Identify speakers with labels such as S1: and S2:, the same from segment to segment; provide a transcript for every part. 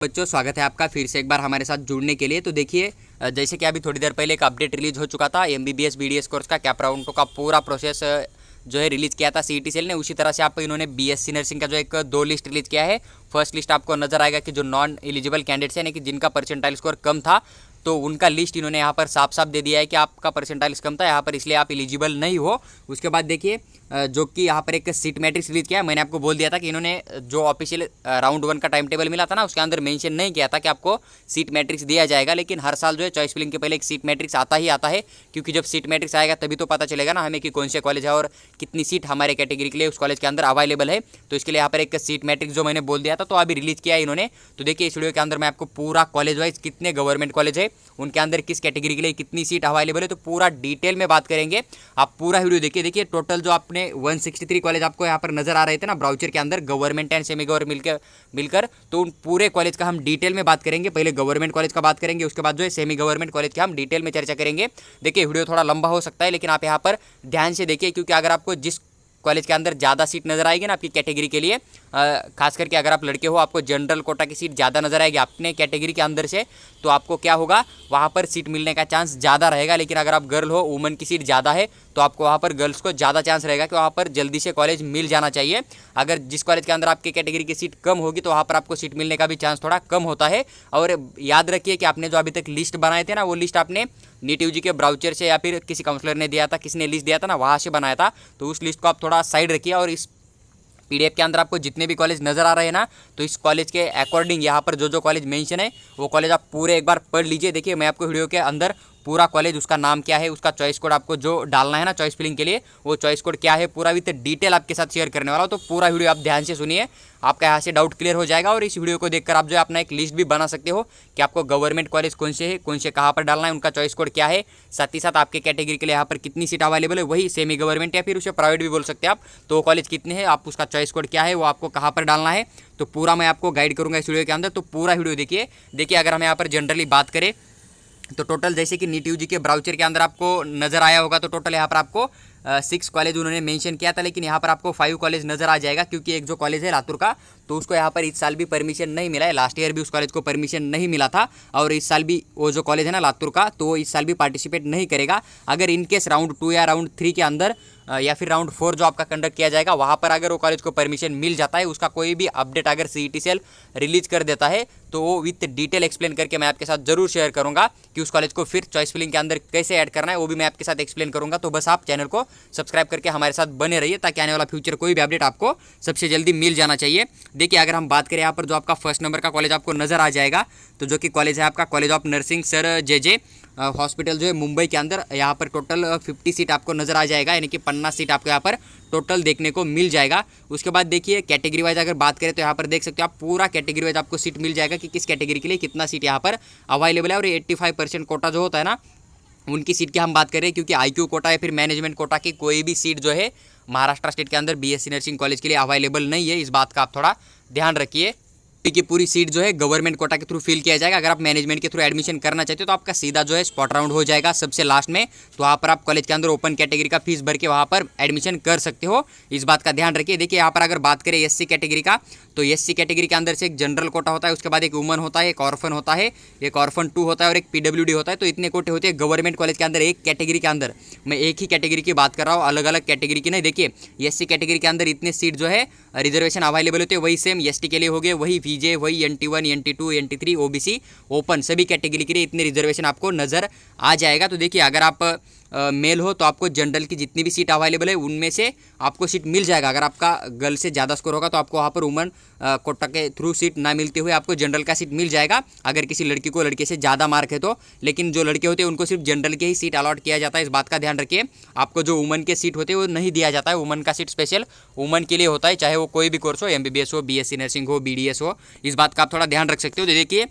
S1: बच्चों, स्वागत है आपका फिर से एक बार हमारे साथ जुड़ने के लिए। तो देखिए, जैसे कि अभी थोड़ी देर पहले एक अपडेट रिलीज हो चुका था एमबीबीएस बीडीएस कोर्स का कैप राउंड 2 का पूरा प्रोसेस जो है रिलीज़ किया था सीईटी सेल ने। उसी तरह से आपको इन्होंने बीएससी नर्सिंग का जो एक 2 लिस्ट रिलीज़ किया है। फर्स्ट लिस्ट आपको नजर आएगा कि जो नॉन एलिजिबल कैंडिडेट्स हैं, यानी कि जिनका परसेंटाइल स्कोर कम था, तो उनका लिस्ट इन्होंने यहाँ पर साफ साफ दे दिया है कि आपका परसेंटाइल कम था यहाँ पर, इसलिए आप एलिजिबल नहीं हो। उसके बाद देखिए, जो कि यहाँ पर एक सीट मैट्रिक्स रिलीज किया है। मैंने आपको बोल दिया था कि इन्होंने जो ऑफिशियल राउंड 1 का टाइम टेबल मिला था ना, उसके अंदर मेंशन नहीं किया था कि आपको सीट मैट्रिक्स दिया जाएगा, लेकिन हर साल जो है चॉइस फिलिंग के पहले एक सीट मैट्रिक्स आता ही आता है, क्योंकि जब सीट मैट्रिक्स आएगा तभी तो पता चलेगा ना हमें कि कौन से कॉलेज है और कितनी सीट हमारे कैटेगरी के लिए उस कॉलेज के अंदर अवेलेबल है। तो इसके लिए यहाँ पर एक सीट मैट्रिक्स जो मैंने बोल दिया था, तो अभी रिलीज किया है इन्होंने। तो देखिए, इस वीडियो के अंदर मैं आपको पूरा कॉलेज वाइज कितने गवर्नमेंट कॉलेज है, उनके अंदर किस कैटेगरी के लिए कितनी सीट अवेलेबल है, तो पूरा डिटेल में बात करेंगे। आप पूरा वीडियो देखिए। देखिए, टोटल जो आपने 163 कॉलेज आपको यहाँ पर नजर आ रहे थे ना ब्राउचर के अंदर, गवर्नमेंट एंड सेमी गवर्नमेंट मिलकर, तो उन पूरे कॉलेज का हम डिटेल में बात करेंगे। पहले गवर्नमेंट कॉलेज का बात करेंगे, उसके बाद जो है सेमी गवर्नमेंट कॉलेज का हम डिटेल में चर्चा करेंगे। देखिए, वीडियो थोड़ा लंबा हो सकता है, लेकिन आप यहाँ पर ध्यान से देखिए, क्योंकि अगर आपको जिस कॉलेज के अंदर ज़्यादा सीट नजर आएगी ना आपकी कैटेगरी के लिए, खास करके अगर आप लड़के हो, आपको जनरल कोटा की सीट ज़्यादा नजर आएगी अपने कैटेगरी के अंदर से, तो आपको क्या होगा, वहाँ पर सीट मिलने का चांस ज़्यादा रहेगा। लेकिन अगर आप गर्ल हो, वुमन की सीट ज़्यादा है, तो आपको वहाँ पर गर्ल्स को ज़्यादा चांस रहेगा कि वहाँ पर जल्दी से कॉलेज मिल जाना चाहिए। अगर जिस कॉलेज के अंदर आपकी कैटेगरी की सीट कम होगी, तो वहाँ पर आपको सीट मिलने का भी चांस थोड़ा कम होता है। और याद रखिए कि आपने जो अभी तक लिस्ट बनाए थे ना, वो लिस्ट आपने नीट यूजी के ब्राउचर से या फिर किसी काउंसलर ने दिया था, किसी ने लिस्ट दिया था ना, वहाँ से बनाया था। तो उस लिस्ट को आप थोड़ा साइड रखिए, और इस पीडीएफ के अंदर आपको जितने भी कॉलेज नजर आ रहे हैं ना, तो इस कॉलेज के अकॉर्डिंग यहाँ पर जो जो कॉलेज मेंशन है, वो कॉलेज आप पूरे एक बार पढ़ लीजिए। देखिए, मैं आपको वीडियो के अंदर पूरा कॉलेज, उसका नाम क्या है, उसका चॉइस कोड आपको जो डालना है ना चॉइस फिलिंग के लिए, वो चॉइस कोड क्या है, पूरा विद डिटेल आपके साथ शेयर करने वाला हूँ। तो पूरा वीडियो आप ध्यान से सुनिए, आपका यहाँ से डाउट क्लियर हो जाएगा। और इस वीडियो को देखकर आप जो है अपना एक लिस्ट भी बना सकते हो कि आपको गवर्नमेंट कॉलेज कौन से है, कौन से कहाँ पर डालना है, उनका चॉइस कोड क्या है, साथ ही साथ आपके कैटेगरी के लिए यहाँ पर कितनी सीट अवेलेबल है, वही सेमी गवर्नमेंट या फिर उसे प्राइवेट भी बोल सकते हैं आप, तो वो कॉलेज कितने हैं, आप उसका चॉइस कोड क्या है, वो आपको कहाँ पर डालना है, तो पूरा मैं आपको गाइड करूँगा इस वीडियो के अंदर। तो पूरा वीडियो देखिए। देखिए, अगर हम यहाँ पर जनरली बात करें, तो टोटल जैसे कि नीट यूजी के ब्राउचर के अंदर आपको नजर आया होगा, तो टोटल यहाँ पर आपको 6 कॉलेज उन्होंने मेंशन किया था, लेकिन यहाँ पर आपको 5 कॉलेज नजर आ जाएगा, क्योंकि एक जो कॉलेज है लातूर का, तो उसको यहाँ पर इस साल भी परमिशन नहीं मिला है। लास्ट ईयर भी उस कॉलेज को परमिशन नहीं मिला था, और इस साल भी वो जो कॉलेज है ना लातूर का, तो वो इस साल भी पार्टिसिपेट नहीं करेगा। अगर इनकेस राउंड 2 या राउंड 3 के अंदर या फिर राउंड 4 जो आपका कंडक्ट किया जाएगा, वहाँ पर अगर वो कॉलेज को परमिशन मिल जाता है, उसका कोई भी अपडेट अगर सीईटी सेल रिलीज कर देता है, तो वो विथ डिटेल एक्सप्लेन करके मैं आपके साथ जरूर शेयर करूंगा कि उस कॉलेज को फिर चॉइस फिलिंग के अंदर कैसे ऐड करना है, वो भी मैं आपके साथ एक्सप्लेन करूंगा। तो बस आप चैनल को सब्सक्राइब करके हमारे साथ बने रहिए, ताकि आने वाला फ्यूचर कोई भी अपडेट आपको सबसे जल्दी मिल जाना चाहिए। देखिए, अगर हम बात करें यहाँ पर जो आपका फर्स्ट नंबर का कॉलेज आपको नजर आ जाएगा, तो जो कि कॉलेज है आपका college of nursing sir J hospital जो है मुंबई के अंदर, यहाँ पर टोटल 50 सीट आपको नजर आ जाएगा, यानी कि 50 सीट आपको यहाँ पर टोटल देखने को मिल जाएगा। उसके बाद देखिए, कैटेगरी वाइज अगर बात करें, तो यहाँ पर देख सकते हो आप पूरा कैटेगरी वाइज आपको सीट मिल जाएगा कि किस कैटेगरी के लिए कितना सीट यहाँ पर अवेलेबल है। और 85% कोटा जो होता है ना, उनकी सीट की हम बात करें, क्योंकि आईक्यू कोटा या फिर मैनेजमेंट कोटा की कोई भी सीट जो है महाराष्ट्र स्टेट के अंदर बीएससी नर्सिंग कॉलेज के लिए अवेलेबल नहीं है। इस बात का आप थोड़ा ध्यान रखिए कि पूरी सीट जो है गवर्नमेंट कोटा के थ्रू फिल किया जाएगा। अगर आप मैनेजमेंट के थ्रू एडमिशन करना चाहते हो, तो आपका सीधा जो है स्पॉट राउंड हो जाएगा सबसे लास्ट में, तो वहाँ पर आप कॉलेज के अंदर ओपन कैटेगरी का फीस भर के वहाँ पर एडमिशन कर सकते हो। इस बात का ध्यान रखिए। देखिए, यहाँ पर अगर बात करें एससी कैटेगरी का, तो एससी कैटेगरी के अंदर से एक जनरल कोटा होता है, उसके बाद एक वुमन होता है, एक ऑर्फन होता है, एक ऑर्फन 2 होता है और एक पीडब्ल्यूडी होता है। तो इतने कोटे होते हैं गवर्नमेंट कॉलेज के अंदर एक कैटेगरी के अंदर। मैं एक ही कैटेगरी की बात कर रहा हूँ, अलग अलग कैटेगरी की नहीं। देखिए, एससी कैटेगरी के अंदर इतने सीट जो है रिजर्वेशन अवेलेबल होते हैं, वही सेम एसटी के लिए हो गए, वही वीजे, वही NT1, NT2, NT3, OBC, open, सभी कैटेगरी के लिए इतने रिजर्वेशन आपको नजर आ जाएगा। तो देखिए, अगर आप मेल हो, तो आपको जनरल की जितनी भी सीट अवेलेबल है, उनमें से आपको सीट मिल जाएगा। अगर आपका गर्ल से ज़्यादा स्कोर होगा, तो आपको वहाँ पर वुमन कोटा के थ्रू सीट ना मिलते हुए आपको जनरल का सीट मिल जाएगा। अगर किसी लड़की को लड़के से ज़्यादा मार्क है तो, लेकिन जो लड़के होते हैं उनको सिर्फ जनरल के ही सीट अलॉट किया जाता है। इस बात का ध्यान रखिए। आपको जो वुमन के सीट होते हैं वो नहीं दिया जाता है। वुमन का सीट स्पेशल वुमन के लिए होता है, चाहे वो कोई भी कोर्स हो, MBBS हो, BSc नर्सिंग हो, BDS हो। इस बात का आप थोड़ा ध्यान रख सकते हो। देखिए,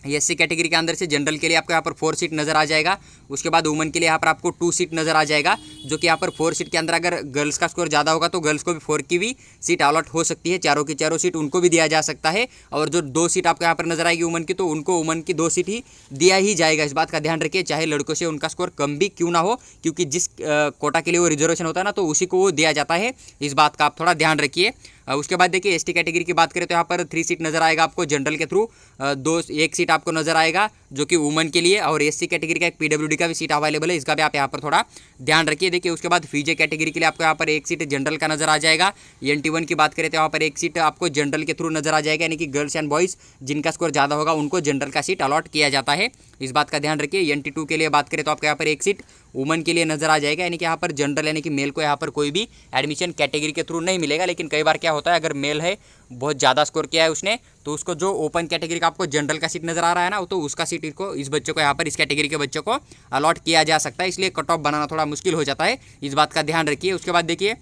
S1: एससी कैटेगरी के अंदर से जनरल के लिए आपको यहाँ पर 4 सीट नजर आ जाएगा। उसके बाद वुमन के लिए यहाँ पर आपको 2 सीट नजर आ जाएगा, जो कि यहाँ पर 4 सीट के अंदर अगर गर्ल्स का स्कोर ज़्यादा होगा तो गर्ल्स को भी 4 की भी सीट अलॉट हो सकती है, चारों की चारों सीट उनको भी दिया जा सकता है। और जो 2 सीट आपको यहाँ पर नजर आएगी वुमन की, तो उनको वुमन की 2 सीट ही दिया ही जाएगा। इस बात का ध्यान रखिए, चाहे लड़कों से उनका स्कोर कम भी क्यों ना हो, क्योंकि जिस कोटा के लिए वो रिजर्वेशन होता है ना, तो उसी को वो दिया जाता है। इस बात का आप थोड़ा ध्यान रखिए। उसके बाद देखिए एसटी कैटेगरी की बात करें तो यहाँ पर 3 सीट नजर आएगा आपको जनरल के थ्रू, 1 सीट आपको नजर आएगा जो कि वुमन के लिए, और एससी कैटेगरी का एक पीडब्ल्यूडी का भी सीट अवेलेबल है, इसका भी आप यहाँ पर थोड़ा ध्यान रखिए। देखिए उसके बाद फीजे कैटेगरी के लिए आपको यहाँ पर 1 सीट जनरल का नजर आ जाएगा। NT1 की बात करें तो यहाँ पर 1 सीट आपको जनरल के थ्रू नजर आ जाएगा, यानी कि गर्ल्स एंड बॉयज़ जिनका स्कोर ज़्यादा होगा उनको जनरल का सीट अलॉट किया जाता है। इस बात का ध्यान रखिए। NT2 के लिए बात करें तो आपको यहाँ पर 1 सीट वुमन के लिए नजर आ जाएगा, यानी कि यहाँ पर जनरल यानी कि मेल को यहाँ पर कोई भी एडमिशन कैटेगरी के थ्रू नहीं मिलेगा। लेकिन कई बार क्या होता है, अगर मेल है बहुत ज़्यादा स्कोर किया है उसने, तो उसको जो ओपन कैटेगरी का आपको जनरल का सीट नजर आ रहा है ना, तो उसका सीट को इस बच्चे को यहाँ पर इस कैटेगरी के बच्चों को अलॉट किया जा सकता है, इसलिए कट ऑफ बनाना थोड़ा मुश्किल हो जाता है। इस बात का ध्यान रखिए। उसके बाद देखिए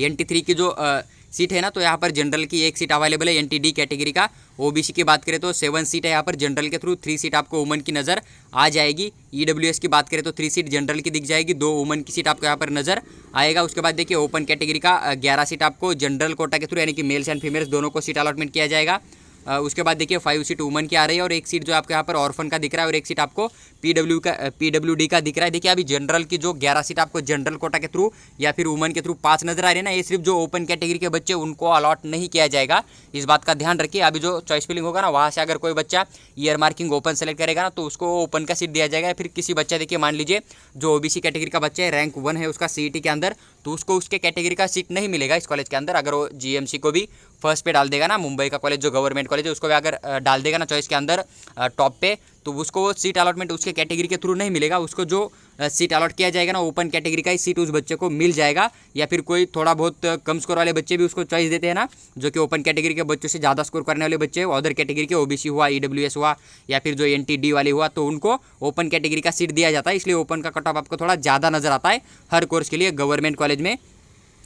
S1: NT3 की जो सीट है ना, तो यहाँ पर जनरल की 1 सीट अवेलेबल है। NTD कैटेगरी का OBC की बात करें तो 7 सीट है यहाँ पर जनरल के थ्रू, 3 सीट आपको वुमन की नज़र आ जाएगी। EWS की बात करें तो 3 सीट जनरल की दिख जाएगी, 2 वुमन की सीट आपको यहाँ पर नज़र आएगा। उसके बाद देखिए ओपन कैटेगरी का 11 सीट आपको जनरल कोटा के थ्रू, यानी कि मेल्स एंड फीमेल्स दोनों को सीट अलॉटमेंट किया जाएगा। उसके बाद देखिए 5 सीट वुमन की आ रही है, और 1 सीट जो आपको यहाँ पर ऑर्फन का दिख रहा है, और 1 सीट आपको PWD का दिख रहा है। देखिए अभी जनरल की जो 11 सीट आपको जनरल कोटा के थ्रू या फिर वुमन के थ्रू 5 नजर आ रही है ना, ये सिर्फ जो ओपन कैटेगरी के बच्चे उनको अलॉट नहीं किया जाएगा। इस बात का ध्यान रखिए। अभी जो चॉइस फिलिंग होगा ना, वहाँ से अगर कोई बच्चा ईयर मार्किंग ओपन सेलेक्ट करेगा ना, तो उसको ओपन का सीट दिया जाएगा। फिर किसी बच्चा देखिए मान लीजिए जो OBC कैटेगरी का बच्चा है, रैंक 1 है उसका CET के अंदर, तो उसको उसके कैटेगरी का सीट नहीं मिलेगा इस कॉलेज के अंदर। अगर वो GMC को भी फर्स्ट पे डाल देगा ना, मुंबई का कॉलेज जो गवर्नमेंट कॉलेज है उसको भी अगर डाल देगा ना चॉइस के अंदर टॉप पे, तो उसको सीट अलॉटमेंट उसके कैटेगरी के थ्रू नहीं मिलेगा। उसको जो सीट अलॉट किया जाएगा ना, ओपन कैटेगरी का ही सीट उस बच्चे को मिल जाएगा। या फिर कोई थोड़ा बहुत कम स्कोर वाले बच्चे भी उसको चॉइस देते हैं ना, जो कि ओपन कैटेगरी के बच्चों से ज़्यादा स्कोर करने वाले बच्चे, अदर कैटेगरी के OBC हुआ, EWS हुआ, या फिर जो NTD वाली हुआ, तो उनको ओपन कैटेगरी का सीट दिया जाता है। इसलिए ओपन का कट ऑफ आपको थोड़ा ज़्यादा नजर आता है हर कोर्स के लिए, गवर्नमेंट कॉलेज में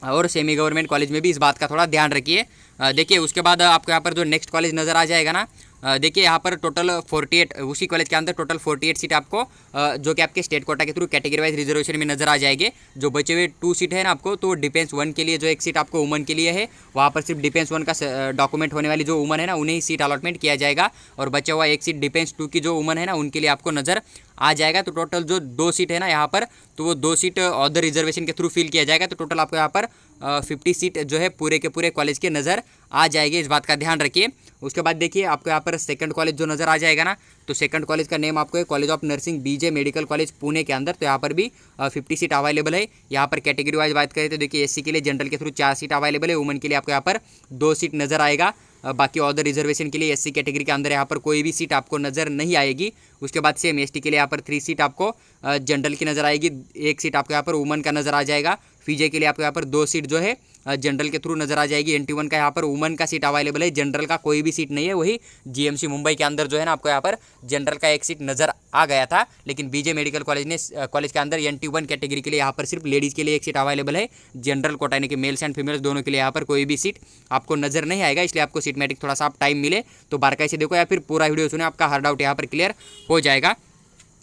S1: और सेमी गवर्नमेंट कॉलेज में भी। इस बात का थोड़ा ध्यान रखिए। देखिए उसके बाद आपको यहाँ पर जो नेक्स्ट कॉलेज नज़र आ जाएगा ना, देखिए यहाँ पर टोटल 48, उसी कॉलेज के अंदर टोटल 48 सीट आपको जो कि आपके स्टेट कोटा के थ्रू कैटेगरी वाइज रिजर्वेशन में नजर आ जाएंगे। जो बचे हुए 2 सीट है ना आपको, तो डिफेंस 1 के लिए जो 1 सीट आपको वुमन के लिए है, वहाँ पर सिर्फ डिफेंस 1 का डॉक्यूमेंट होने वाली जो वुमन है ना, उन्हें ही सीट अलॉटमेंट किया जाएगा। और बचा हुआ 1 सीट डिफेंस 2 की जो वुमन है ना, उनके लिए आपको नज़र आ जाएगा। तो टोटल जो 2 सीट है ना यहाँ पर, तो वो 2 सीट अदर रिजर्वेशन के थ्रू फिल किया जाएगा। तो टोटल आपको यहाँ पर 50 सीट जो है पूरे के पूरे कॉलेज के नज़र आ जाएगी। इस बात का ध्यान रखिए। उसके बाद देखिए आपको यहाँ पर सेकंड कॉलेज जो नज़र आ जाएगा ना, तो सेकंड कॉलेज का नेम आपको है college of nursing BJ medical college Pune के अंदर। तो यहाँ पर भी 50 सीट अवेलेबल है। यहाँ पर कैटेगरी वाइज बात करें तो देखिए SC के लिए जनरल के थ्रू 4 सीट अवेलेबल है, वुमन के लिए आपको यहाँ पर 2 सीट नज़र आएगा। बाकी अदर रिजर्वेशन के लिए SC कैटेगरी के अंदर यहाँ पर कोई भी सीट आपको नज़र नहीं आएगी। उसके बाद सेम ST के लिए यहाँ पर 3 सीट आपको जनरल की नज़र आएगी, 1 सीट आपको यहाँ पर वुमन का नज़र आ जाएगा। फीजे के लिए आपको यहाँ पर 2 सीट जो है जनरल के थ्रू नज़र आ जाएगी। NT1 का यहाँ पर वुमन का सीट अवेलेबल है, जनरल का कोई भी सीट नहीं है। वही GMC मुंबई के अंदर जो है ना, आपको यहाँ पर जनरल का 1 सीट नज़र आ गया था, लेकिन BJ मेडिकल कॉलेज के अंदर NT1 कैटेगरी के लिए यहाँ पर सिर्फ लेडीज़ के लिए 1 सीट अवेलेबल है। जनरल कोटा यानी कि मेल्स एंड फीमेल्स दोनों के लिए यहाँ पर कोई भी सीट आपको नज़र नहीं आएगा। इसलिए आपको सीट मैटिक थोड़ा सा आप टाइम मिले तो बारकाई से देखो या फिर पूरा वीडियो सुने, आपका हर डाउट यहाँ पर क्लियर हो जाएगा।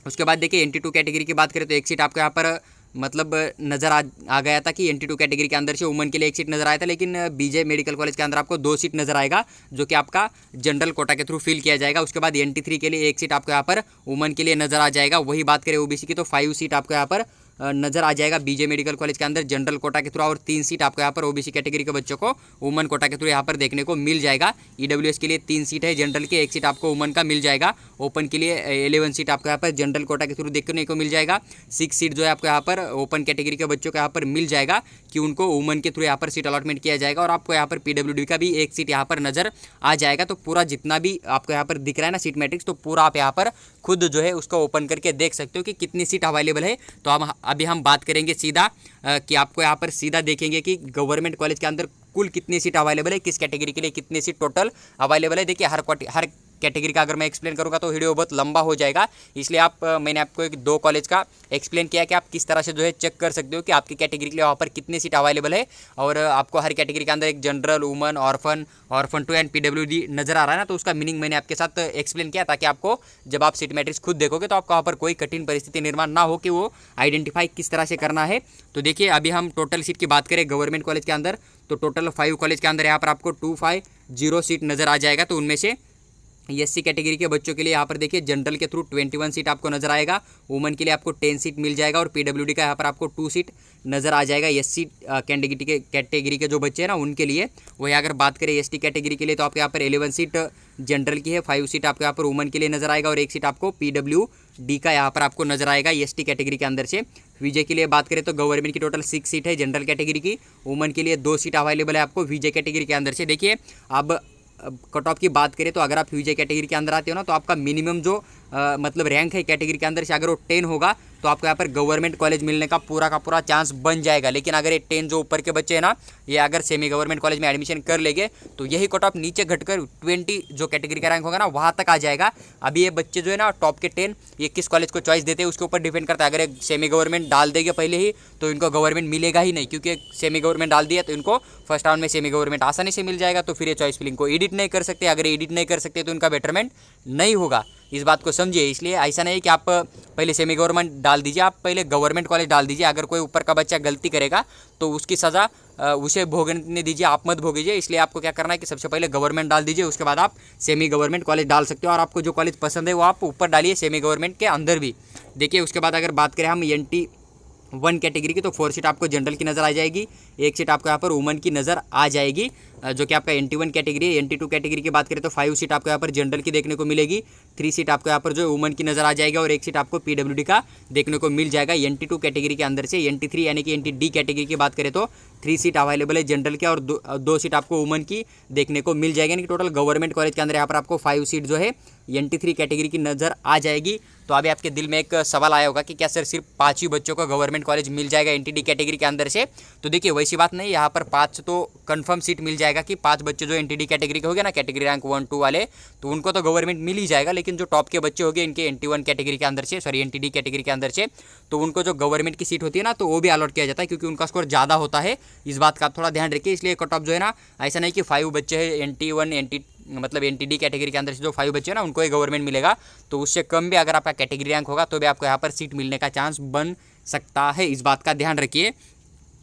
S1: उसके बाद देखिए NT2 कैटेगरी की बात करें तो 1 सीट आपको यहाँ पर मतलब नज़र आ गया था कि NT2 कैटेगरी के अंदर से वुमन के लिए 1 सीट नज़र आया था, लेकिन BJ मेडिकल कॉलेज के अंदर आपको 2 सीट नज़र आएगा, जो कि आपका जनरल कोटा के थ्रू फिल किया जाएगा। उसके बाद NT3 के लिए 1 सीट आपको यहाँ पर वुमन के लिए नज़र आ जाएगा। वही बात करें OBC की तो 5 सीट आपको यहाँ पर नज़र आ जाएगा BJ मेडिकल कॉलेज के अंदर जनरल कोटा के थ्रू, और 3 सीट आपको यहाँ पर OBC कैटेगरी के बच्चों को वुमन कोटा के थ्रू यहाँ पर देखने को मिल जाएगा। EWS के लिए 3 सीट है जनरल के, 1 सीट आपको वुमन का मिल जाएगा। ओपन के लिए 11 सीट आपको यहाँ पर जनरल कोटा के थ्रू देखने को मिल जाएगा। 6 सीट जो है आपको यहाँ पर ओपन कैटेगरी के बच्चों को यहाँ पर मिल जाएगा कि उनको वुमन के थ्रू यहाँ पर सीट अलॉटमेंट किया जाएगा। और आपको यहाँ पर PWD का भी 1 सीट यहाँ पर नज़र आ जाएगा। तो पूरा जितना भी आपको यहाँ पर दिख रहा है ना सीट मैट्रिक्स, तो पूरा आप यहाँ पर खुद जो है उसको ओपन करके देख सकते हो कि कितनी सीट अवेलेबल है। तो अभी हम बात करेंगे सीधा कि आपको यहाँ पर सीधा देखेंगे कि गवर्नमेंट कॉलेज के अंदर कुल कितनी सीट अवेलेबल है, किस कैटेगरी के लिए कितनी सीट टोटल अवेलेबल है। देखिए हर कैटेगरी का अगर मैं एक्सप्लेन करूँगा तो वीडियो बहुत लंबा हो जाएगा, इसलिए मैंने आपको एक 2 कॉलेज का एक्सप्लेन किया कि आप किस तरह से जो है चेक कर सकते हो कि आपकी कैटेगरी के लिए वहाँ पर कितनी सीट अवेलेबल है। और आपको हर कैटेगरी के अंदर एक general, woman, orphan 2 and PWD नजर आ रहा है ना, तो उसका मीनिंग मैंने आपके साथ एक्सप्लेन किया ताकि आपको जब आप सीट मैट्रिक्स खुद देखोगे तो आपको वहाँ पर कोई कठिन परिस्थिति निर्माण ना हो कि वो आइडेंटिफाई किस तरह से करना है। तो देखिए अभी हम टोटल सीट की बात करें गवर्नमेंट कॉलेज के अंदर, तो टोटल 5 कॉलेज के अंदर यहाँ पर आपको 250 सीट नज़र आ जाएगा। तो उनमें से SC कैटेगरी के बच्चों के लिए यहाँ पर देखिए जनरल के थ्रू 21 सीट आपको नजर आएगा, वुमन के लिए आपको 10 सीट मिल जाएगा और PWD का यहाँ पर आपको 2 सीट नज़र आ जाएगा। SC कैटेगरी के जो बच्चे हैं ना उनके लिए। वही अगर बात करें ST कैटेगरी के लिए तो आपके यहाँ पर 11 सीट जनरल की है, 5 सीट आपको यहाँ पर वुमन के लिए नजर आएगा और 1 सीट आपको PWD का यहाँ पर आपको नजर आएगा ST कैटेगरी के अंदर से। VJ के लिए बात करें तो गवर्नमेंट की टोटल 6 सीट है जनरल कैटेगरी की, वुमन के लिए 2 सीट अवेलेबल है आपको VJ कैटेगरी के अंदर से। देखिए अब कट ऑफ की बात करें तो अगर आप VJ कैटेगरी के अंदर आते हो ना तो आपका मिनिमम जो मतलब रैंक है कैटेगरी के अंदर से अगर वो 10 होगा तो आपको यहाँ पर गवर्नमेंट कॉलेज मिलने का पूरा चांस बन जाएगा। लेकिन अगर ये 10 जो ऊपर के बच्चे हैं ना, ये अगर सेमी गवर्नमेंट कॉलेज में एडमिशन कर लेंगे तो यही कट ऑफ नीचे घटकर 20 जो कैटेगरी का रैंक होगा ना वहाँ तक आ जाएगा। अभी ये बच्चे जो है ना टॉप के 10 ये किस कॉलेज को चॉइस देते हैं उसके ऊपर डिपेंड करता है। अगर एक सेमी गवर्नमेंट डाल देंगे पहले ही तो इनको गवर्नमेंट मिलेगा ही नहीं, क्योंकि सेमी गवर्नमेंट डाल दिया तो इनको फर्स्ट राउंड में सेमी गवर्नमेंट आसानी से मिल जाएगा, तो फिर ये चॉइस फिलिंग को एडिट नहीं कर सकते। अगर एडिट नहीं कर सकते तो इनका बेटरमेंट नहीं होगा, इस बात को समझिए। इसलिए ऐसा नहीं है कि आप पहले सेमी गवर्नमेंट डाल दीजिए, आप पहले गवर्नमेंट कॉलेज डाल दीजिए। अगर कोई ऊपर का बच्चा गलती करेगा तो उसकी सज़ा उसे भोगने दीजिए, आप मत भोगीजिए। इसलिए आपको क्या करना है कि सबसे पहले गवर्नमेंट डाल दीजिए, उसके बाद आप सेमी गवर्नमेंट कॉलेज डाल सकते हो। और आपको जो कॉलेज पसंद है वो आप ऊपर डालिए सेमी गवर्नमेंट के अंदर भी। देखिए उसके बाद अगर बात करें हम NT1 कैटेगरी की तो 4 सीट आपको जनरल की नज़र आ जाएगी, 1 सीट आपको यहाँ पर वुमन की नज़र आ जाएगी जो कि आपका NT1 कैटेगरी है। NT2 कैटेगरी की बात करें तो 5 सीट आपको यहाँ पर जनरल की देखने को मिलेगी, 3 सीट आपको यहाँ पर जो वुमन की नज़र आ जाएगा और 1 सीट आपको PWD का देखने को मिल जाएगा NT2 कैटेगरी के अंदर से। NT3 यानी कि NTD कैटेगरी की बात करें तो 3 सीट अवेलेबल है जनरल के और 2 सीट आपको वुमन की देखने को मिल जाएगी। यानी कि टोटल गवर्नमेंट कॉलेज के अंदर यहाँ पर आपको 5 सीट जो है NT3 कैटेगरी की नज़र आ जाएगी। तो अभी आपके दिल में एक सवाल आया होगा कि क्या सर सिर्फ 5 ही बच्चों को गवर्नमेंट कॉलेज मिल जाएगा NTD कैटेगरी के अंदर से? तो देखिए वैसी बात नहीं, यहाँ पर 5 तो कंफर्म सीट मिल जाएगा कि 5 बच्चे जो NTD कैटेगरी के हो गए ना, कैटेगरी रैंक 1 2 वाले, तो उनको तो गवर्नमेंट मिल ही जाएगा। लेकिन जो टॉप के बच्चे हो गए इनके NT1 कैटेगरी के अंदर से, सॉरी NTD कैटेगरी के अंदर से, तो उनको जो गवर्नमेंट की सीट होती है ना तो वो भी अलॉट किया जाता है क्योंकि उनका स्कोर ज़्यादा होता है। इस बात का थोड़ा ध्यान रखिए। इसलिए कट ऑफ जो है ना, ऐसा नहीं कि 5 बच्चे हैं NT1 मतलब NTD कैटेगरी के अंदर से जो 5 बच्चे हैं ना उनको ही गवर्नमेंट मिलेगा, तो उससे कम भी अगर आपका कैटेगरी रैंक होगा तो भी आपको यहाँ पर सीट मिलने का चांस बन सकता है, इस बात का ध्यान रखिए।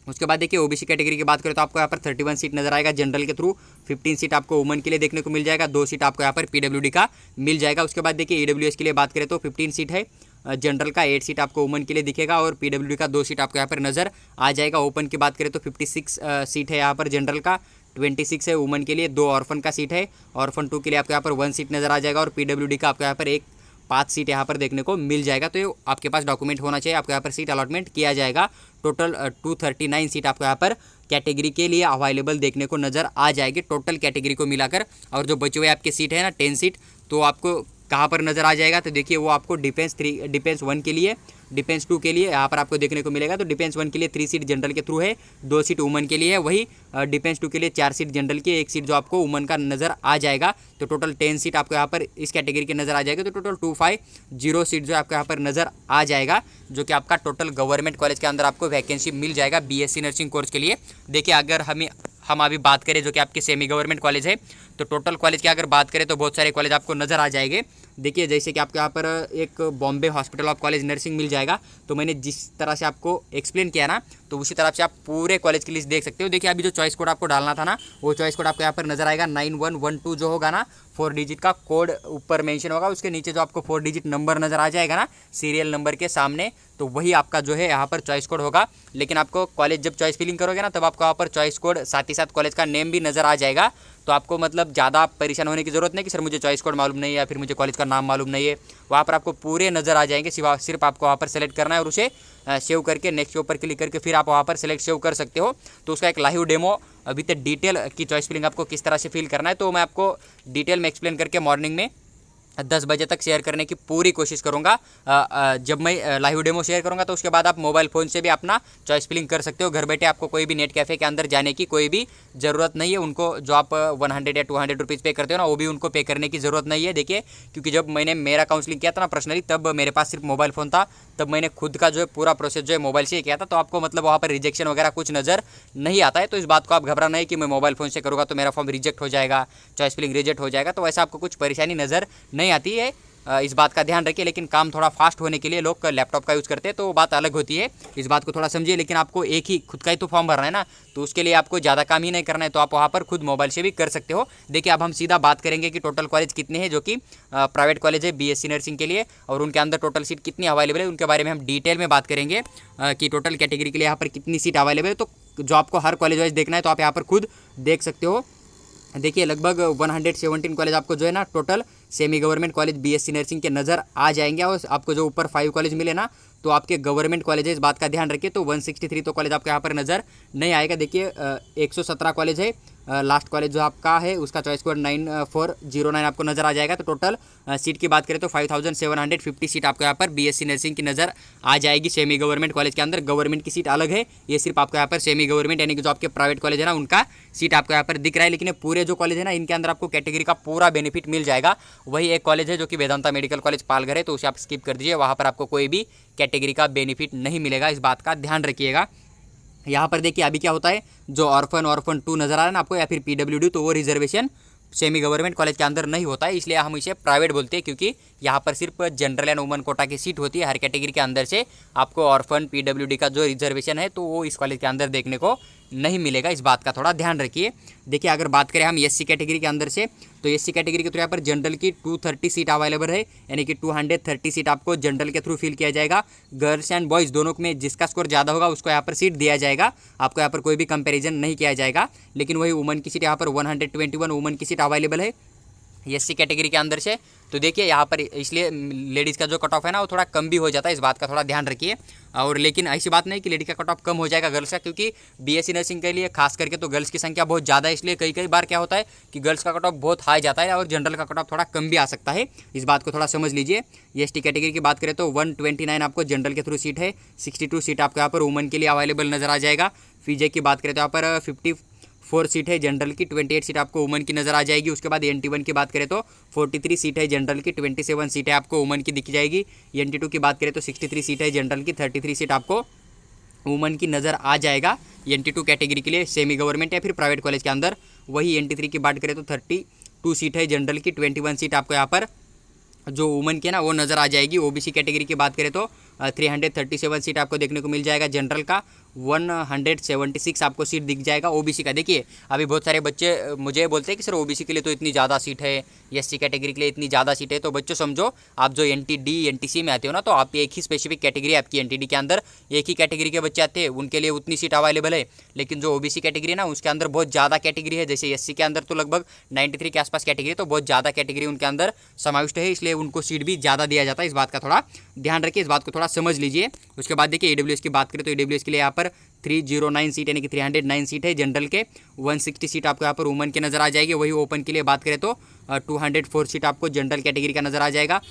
S1: उसके बाद देखिए OBC कैटेगरी की बात करें तो आपको यहाँ पर 31 सीट नजर आएगा जनरल के थ्रू, 15 सीट आपको वुमन के लिए देखने को मिल जाएगा, 2 सीट आपको यहाँ पर PWD का मिल जाएगा। उसके बाद देखिए EWS के लिए बात करें तो 15 सीट है जनरल का, 8 सीट आपको वुमन के लिए दिखेगा और PWD का 2 सीट आपको यहाँ पर नज़र आ जाएगा। ओपन की बात करें तो 56 सीट है यहाँ पर जनरल का, 26 है वुमन के लिए, 2 ऑर्फन का सीट है, ऑर्फन 2 के लिए आपको यहाँ पर 1 सीट नज़र आ जाएगा और PWD का आपको यहाँ पर 5 सीट यहाँ पर देखने को मिल जाएगा। तो ये आपके पास डॉक्यूमेंट होना चाहिए, आपको यहाँ पर सीट अलॉटमेंट किया जाएगा। टोटल 239 सीट आपको यहाँ पर कैटेगरी के लिए अवेलेबल देखने को नज़र आ जाएगी टोटल कैटेगरी को मिलाकर। और जो बचे हुए आपके सीट है ना 10 सीट, तो आपको कहाँ पर नज़र आ जाएगा? तो देखिए वो आपको डिफेंस 1 के लिए, डिफेंस 2 के लिए यहाँ पर आपको देखने को मिलेगा। तो डिफेंस 1 के लिए 3 सीट जनरल के थ्रू है, 2 सीट वुमन के लिए है। वही डिफेंस 2 के लिए 4 सीट जनरल की, 1 सीट जो आपको वुमन का नज़र आ जाएगा। तो टोटल 10 सीट आपको यहाँ पर इस कैटेगरी की नज़र आ जाएगी। तो टोटल 250 सीट जो आपको यहाँ पर नज़र आ जाएगा, जो कि आपका टोटल गवर्नमेंट कॉलेज के अंदर आपको वैकेंसी मिल जाएगा BSc नर्सिंग कोर्स के लिए। देखिए अगर हम अभी बात करें जो कि आपके सेमी गवर्नमेंट कॉलेज है, तो टोटल कॉलेज की अगर बात करें तो बहुत सारे कॉलेज आपको नज़र आ जाएंगे। देखिए जैसे कि आपको यहाँ पर एक Bombay hospital of college nursing मिल जाएगा। तो मैंने जिस तरह से आपको एक्सप्लेन किया ना, तो उसी तरह से आप पूरे कॉलेज की लिस्ट देख सकते हो। देखिए अभी जो चॉइस कोड आपको डालना था ना, वो चॉइस कोड आपको यहाँ पर नज़र आएगा 9112 जो होगा ना, 4 डिजिट का कोड ऊपर मेंशन होगा, उसके नीचे जो आपको 4 डिजिट नंबर नज़र आ जाएगा ना सीरियल नंबर के सामने, तो वही आपका जो है यहाँ पर चॉइस कोड होगा। लेकिन आपको कॉलेज जब चॉइस फिलिंग करोगे ना, तब आपको यहाँ पर चॉइस कोड साथ ही साथ कॉलेज का नेम भी नज़र आ जाएगा। तो आपको मतलब ज़्यादा परेशान होने की ज़रूरत नहीं कि सर मुझे चॉइस कोड मालूम नहीं है या फिर मुझे कॉलेज का नाम मालूम नहीं है। वहाँ पर आपको पूरे नज़र आ जाएंगे, सिर्फ आपको वहाँ पर सेलेक्ट करना है और उसे सेव करके नेक्स्ट के ऊपर क्लिक करके फिर आप वहाँ पर सेलेक्ट सेव कर सकते हो। तो उसका एक लाइव डेमो अभी तक डिटेल की चॉइस फिलिंग आपको किस तरह से फिल करना है तो मैं आपको डिटेल में एक्सप्लेन करके मॉर्निंग में 10 बजे तक शेयर करने की पूरी कोशिश करूंगा। जब मैं लाइव डेमो शेयर करूंगा तो उसके बाद आप मोबाइल फ़ोन से भी अपना चॉइस फिलिंग कर सकते हो। घर बैठे आपको कोई भी नेट कैफ़े के अंदर जाने की कोई भी ज़रूरत नहीं है। उनको जो आप 100 या 200 रुपीज़ पे करते हो ना, वो भी उनको पे करने की ज़रूरत नहीं है। देखिए, क्योंकि जब मैंने मेरा काउंसलिंग किया था ना पर्सनली, तब मेरे पास सिर्फ मोबाइल फ़ोन था, तब मैंने खुद का जो है पूरा प्रोसेस जो है मोबाइल से ही किया था। तो आपको मतलब वहाँ पर रिजेक्शन वगैरह कुछ नज़र नहीं आता है। तो इस बात को आप घबराना है कि मैं मोबाइल फ़ोन से करूँगा तो मेरा फॉर्म रिजेक्ट हो जाएगा, चॉइस फिलिंग रिजेक्ट हो जाएगा, तो वैसा आपको कुछ परेशानी नज़र नहीं आती है। इस बात का ध्यान रखिए। लेकिन काम थोड़ा फास्ट होने के लिए लोग लैपटॉप का यूज़ करते हैं, तो बात अलग होती है, इस बात को थोड़ा समझिए। लेकिन आपको एक ही खुद का ही तो फॉर्म भरना है ना, तो उसके लिए आपको ज़्यादा काम ही नहीं करना है, तो आप वहाँ पर खुद मोबाइल से भी कर सकते हो। देखिए, अब हम सीधा बात करेंगे कि टोटल कॉलेज कितने हैं, जो कि प्राइवेट कॉलेज है बीएससी नर्सिंग के लिए, और उनके अंदर टोटल सीट कितनी अवेलेबल है उनके बारे में हम डिटेल में बात करेंगे कि टोटल कैटेगरी के लिए यहाँ पर कितनी सीट अवेलेबल है। तो जो आपको हर कॉलेज वाइज देखना है तो आप यहाँ पर खुद देख सकते हो। देखिए, लगभग 117 कॉलेज आपको जो है ना total semi government college BSc nursing के नज़र आ जाएंगे। और आपको जो ऊपर 5 कॉलेज मिले ना, तो आपके गवर्नमेंट कॉलेज है, इस बात का ध्यान रखिए। तो 163 तो कॉलेज आपको यहाँ पर नज़र नहीं आएगा। देखिए, 117 कॉलेज है। लास्ट कॉलेज जो आपका है उसका चॉइस कोड 9409 आपको नज़र आ जाएगा। तो टोटल सीट की बात करें तो 5750 सीट आपको यहाँ पर बीएससी नर्सिंग की नज़र आ जाएगी सेमी गवर्नमेंट कॉलेज के अंदर। गवर्नमेंट की सीट अलग है, ये सिर्फ आपको यहाँ पर सेमी गवर्नमेंट यानी कि जो आपके प्राइवेट कॉलेज है ना, उनका सीट आपको यहाँ पर दिख रहा है। लेकिन ये पूरे जो कॉलेज है ना, इनके अंदर आपको कैटेगरी का पूरा बेनिफिट मिल जाएगा। वही एक कॉलेज है जो कि वेदांता मेडिकल कॉलेज पालघर है, तो उसे आप स्किप कर दीजिए, वहाँ पर आपको कोई भी कैटेगरी का बेनिफिट नहीं मिलेगा, इस बात का ध्यान रखिएगा। यहाँ पर देखिए, अभी क्या होता है, जो ऑर्फन 2 नज़र आ रहा है ना आपको, या फिर पीडब्ल्यूडी, तो वो रिजर्वेशन सेमी गवर्नमेंट कॉलेज के अंदर नहीं होता है, इसलिए हम इसे प्राइवेट बोलते हैं। क्योंकि यहाँ पर सिर्फ जनरल एंड वुमन कोटा की सीट होती है, हर कैटेगरी के अंदर से आपको ऑर्फन पीडब्ल्यूडी का जो रिजर्वेशन है तो वो इस कॉलेज के अंदर देखने को नहीं मिलेगा, इस बात का थोड़ा ध्यान रखिए। देखिए, अगर बात करें हम एससी कैटेगरी के अंदर से, तो एससी कैटेगरी के थ्रू यहाँ पर जनरल की 230 सीट अवेलेबल है, यानी कि 230 सीट आपको जनरल के थ्रू फिल किया जाएगा। गर्ल्स एंड बॉयज़ दोनों में जिसका स्कोर ज़्यादा होगा उसको यहाँ पर सीट दिया जाएगा, आपको यहाँ पर कोई भी कंपैरिजन नहीं किया जाएगा। लेकिन वही वुमन की सीट यहाँ पर 121 वुमन की सीट अवेलेबल है एससी कैटेगरी के अंदर से। तो देखिए, यहाँ पर इसलिए लेडीज़ का जो कट ऑफ है ना, वो थोड़ा कम भी हो जाता है, इस बात का थोड़ा ध्यान रखिए। और लेकिन ऐसी बात नहीं कि लेडी का कट ऑफ कम हो जाएगा गर्ल्स का, क्योंकि बीएससी नर्सिंग के लिए खास करके तो गर्ल्स की संख्या बहुत ज़्यादा है, इसलिए कई बार क्या होता है कि गर्ल्स का कट ऑफ बहुत हाई जाता है और जनरल का कट ऑफ थोड़ा कम भी आ सकता है, इस बात को थोड़ा समझ लीजिए। एसटी कैटेगरी की बात करें तो 129 आपको जनरल के थ्रू सीट है, 62 सीट आपको यहाँ पर वुमन के लिए अवेलेबल नज़र आ जाएगा। फीजे की बात करें तो यहाँ पर 54 सीट है जनरल की, 28 सीट आपको वुमन की नज़र आ जाएगी। उसके बाद NT1 की बात करें तो 43 सीट है जनरल की, 27 सीट है आपको वुमन की दिख जाएगी। NT2 की बात करें तो 63 सीट है जनरल की, 33 सीट आपको वुमन की नज़र आ जाएगा NT2 कैटेगरी के लिए सेमी गवर्नमेंट या फिर प्राइवेट कॉलेज के अंदर। वही NT3 की बात करें तो 32 सीट है जनरल की, 21 सीट आपको यहाँ पर जो वुमन की है ना वो नज़र आ जाएगी। ओबीसी कैटेगरी की बात करें तो 337 सीट आपको देखने को मिल जाएगा जनरल का, 176 आपको सीट दिख जाएगा ओबीसी का। देखिए, अभी बहुत सारे बच्चे मुझे बोलते हैं कि सर ओबीसी के लिए तो इतनी ज़्यादा सीट है, एससी कैटेगरी के लिए इतनी ज़्यादा सीट है। तो बच्चों समझो, आप जो NTD NTC में आते हो ना, तो आप एक ही स्पेसिफिक कैटेगरी आपकी NTD के अंदर एक ही कैटेगरी के बच्चे आते हैं, उनके लिए उतनी सीट अवेलेबल है। लेकिन जो ओबीसी कैटेगरी है ना, उसके अंदर बहुत ज़्यादा कैटेगरी है। जैसे एससी के अंदर तो लगभग 93 के आसपास कैटेगरी, तो बहुत ज़्यादा कैटेगरी उनके अंदर समाविष्ट है, इसलिए उनको सीट भी ज़्यादा दिया जाता है, इस बात का थोड़ा ध्यान रखिए, इस बात को थोड़ा समझ लीजिए। उसके बाद देखिए, EWS की बात करें तो EWS के लिए यहाँ पर 309 सीट यानी कि 309 सीट है जनरल के, 160 सीट आपको यहाँ पर वुमन की नज़र आ जाएगी। वही ओपन के लिए बात करें तो 204 सीट आपको जनरल कैटेगरी का नज़र आ जाएगा।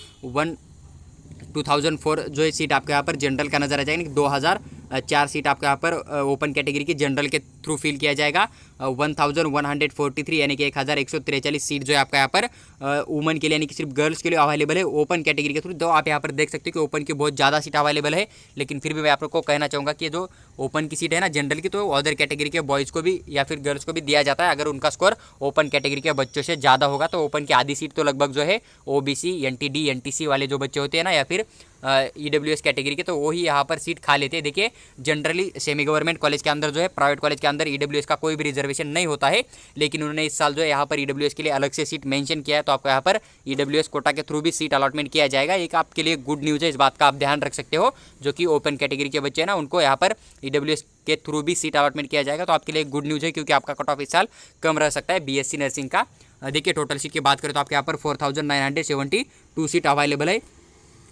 S1: 2004 जो है सीट आपको यहाँ पर जनरल का नज़र आ जाएगा, 2004 सीट आपको यहाँ पर ओपन कैटेगरी की जनरल के थ्रू फिल किया जाएगा। 1143 यानी कि 1143 सीट जो है आपका यहाँ पर वुमन के लिए यानी कि सिर्फ गर्ल्स के लिए अवेलेबल है ओपन कैटेगरी के थ्रू। तो आप यहाँ पर देख सकते हो कि ओपन की बहुत ज़्यादा सीट अवेलेबल है। लेकिन फिर भी मैं आपको कहना चाहूँगा कि जो ओपन की सीट है ना जनरल की, तो अदर कैटेगरी के बॉयज़ को भी या फिर गर्ल्स को भी दिया जाता है। अगर उनका स्कोर ओपन कैटेगरी के बच्चों से ज़्यादा होगा तो ओपन की आधी सीट तो लगभग जो है OBC NTD NTC वाले जो बच्चे होते हैं ना, या फिर EWS कैटेगरी के, तो वही यहाँ पर सीट खा लेते हैं। देखिए, जनरली सेमी गवर्नमेंट कॉलेज के अंदर जो है, प्राइवेट कॉलेज के अंदर EWS का कोई भी रिजर्वेशन नहीं होता है, लेकिन उन्होंने इस साल जो है यहाँ पर EWS के लिए अलग से सीट मेंशन किया है। तो आपको यहाँ पर EWS कोटा के थ्रू भी सीट अलॉटमेंट किया जाएगा। एक आपके लिए गुड न्यूज़ है, इस बात का आप ध्यान रख सकते हो। जो कि ओपन कैटेगरी के बच्चे हैं ना, उनको यहाँ पर EWS के थ्रू भी सीट अलॉटमेंट किया जाएगा। तो आपके लिए गुड न्यूज़ है, क्योंकि आपका कट ऑफ इस साल कम रह सकता है BSc नर्सिंग का। देखिए, टोटल सीट की बात करें तो आपके यहाँ पर 4972 सीट अवेलेबल है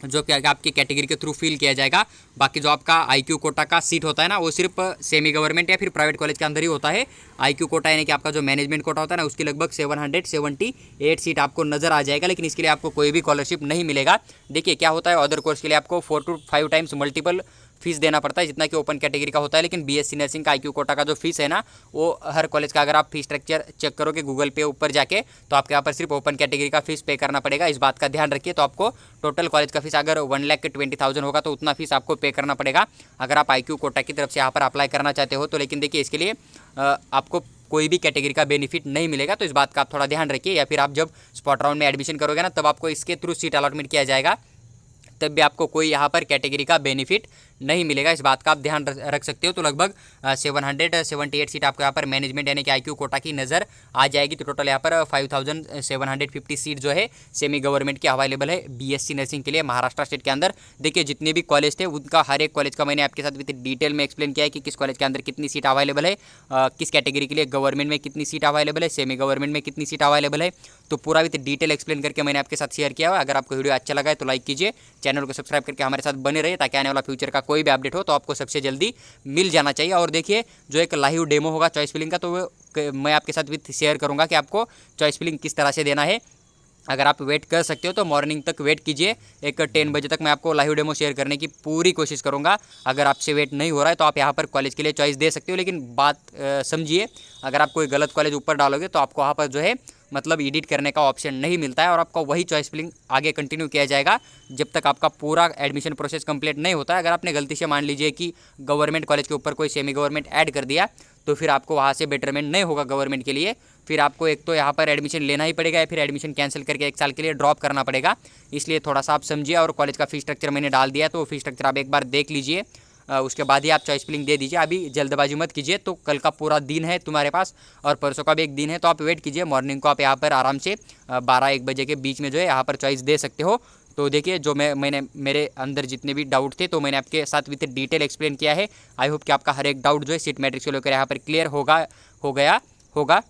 S1: जो कि आपकी कैटेगरी के थ्रू फिल किया जाएगा। बाकी जो आपका आईक्यू कोटा का सीट होता है ना, वो सिर्फ सेमी गवर्नमेंट या फिर प्राइवेट कॉलेज के अंदर ही होता है। आईक्यू कोटा यानी कि आपका जो मैनेजमेंट कोटा होता है ना, उसकी लगभग 778 सीट आपको नजर आ जाएगा, लेकिन इसके लिए आपको कोई भी स्कॉलरशिप नहीं मिलेगा। देखिए क्या होता है, अदर कोर्स के लिए आपको 4 to 5 टाइम्स मल्टीपल फीस देना पड़ता है जितना कि ओपन कैटेगरी का होता है। लेकिन बीएससी नर्सिंग का आईक्यू कोटा का जो फीस है ना, वो हर कॉलेज का अगर आप फीस स्ट्रक्चर चेक करोगे गूगल पे ऊपर जाके, तो आपके यहाँ पर सिर्फ ओपन कैटेगरी का फीस पे करना पड़ेगा। इस बात का ध्यान रखिए। तो आपको टोटल कॉलेज का फीस अगर 1,20,000 होगा तो उतना फीस आपको पे करना पड़ेगा अगर आप आईक्यू कोटा की तरफ से यहाँ पर अप्लाई करना चाहते हो तो। लेकिन देखिए इसके लिए आपको कोई भी कैटेगरी का बेनिफिट नहीं मिलेगा, तो इस बात का आप थोड़ा ध्यान रखिए। या फिर आप जब स्पॉट राउंड में एडमिशन करोगे ना, तब आपको इसके थ्रू सीट अलॉटमेंट किया जाएगा, तब भी आपको कोई यहाँ पर कैटेगरी का बेनिफिट नहीं मिलेगा। इस बात का आप ध्यान रख सकते हो। तो लगभग 778 सीट आपको यहाँ पर मैनेजमेंट यानी कि आईक्यू कोटा की नज़र आ जाएगी। तो टोटल यहाँ पर 5750 सीट जो है सेमी गवर्नमेंट की अवेलेबल है बीएससी नर्सिंग के लिए महाराष्ट्र स्टेट के अंदर। देखिए जितने भी कॉलेज थे उनका हर एक कॉलेज का मैंने आपके साथ विद डिटेल में एक्सप्लेन किया है कि किस कॉलेज के अंदर कितनी सीट अवेलेबल है, किस कैटेगरी के लिए गवर्नमेंट में कितनी सीट अवेलेबल है, सेमी गवर्नमेंट में कितनी सीट अवेलेबल है। तो पूरा विद डिटेल एक्सप्लेन करके मैंने आपके साथ शेयर किया हुआ। अगर आपको वीडियो अच्छा लगा है तो लाइक कीजिए, चैनल को सब्सक्राइब करके हमारे साथ बने रहिए, ताकि आने वाला फ्यूचर का कोई भी अपडेट हो तो आपको सबसे जल्दी मिल जाना चाहिए। और देखिए जो एक लाइव डेमो होगा चॉइस फिलिंग का, तो वो मैं आपके साथ विद शेयर करूंगा कि आपको चॉइस फिलिंग किस तरह से देना है। अगर आप वेट कर सकते हो तो मॉर्निंग तक वेट कीजिए, एक 10 बजे तक मैं आपको लाइव डेमो शेयर करने की पूरी कोशिश करूंगा। अगर आपसे वेट नहीं हो रहा है तो आप यहाँ पर कॉलेज के लिए चॉइस दे सकते हो, लेकिन बात समझिए, अगर आप कोई गलत कॉलेज ऊपर डालोगे तो आपको वहाँ पर जो है मतलब एडिट करने का ऑप्शन नहीं मिलता है, और आपका वही चॉइस फिलिंग आगे कंटिन्यू किया जाएगा जब तक आपका पूरा एडमिशन प्रोसेस कंप्लीट नहीं होता है। अगर आपने गलती से मान लीजिए कि गवर्नमेंट कॉलेज के ऊपर कोई सेमी गवर्नमेंट ऐड कर दिया, तो फिर आपको वहाँ से बेटरमेंट नहीं होगा गवर्नमेंट के लिए। फिर आपको एक तो यहाँ पर एडमिशन लेना ही पड़ेगा, या फिर एडमिशन कैंसिल करके 1 साल के लिए ड्रॉप करना पड़ेगा। इसलिए थोड़ा सा आप समझिए। और कॉलेज का फीस स्ट्रक्चर मैंने डाल दिया, तो फीस स्ट्रक्चर आप एक बार देख लीजिए, उसके बाद ही आप चॉइस फिलिंग दे दीजिए। अभी जल्दबाजी मत कीजिए। तो कल का पूरा दिन है तुम्हारे पास, और परसों का भी एक दिन है, तो आप वेट कीजिए। मॉर्निंग को आप यहाँ पर आराम से 12-1 बजे के बीच में जो है यहाँ पर चॉइस दे सकते हो। तो देखिए जो मैंने मेरे अंदर जितने भी डाउट थे तो मैंने आपके साथ विद डिटेल एक्सप्लेन किया है। आई होप कि आपका हर एक डाउट जो है सीट मैट्रिक्स को लेकर यहाँ पर क्लियर हो गया होगा।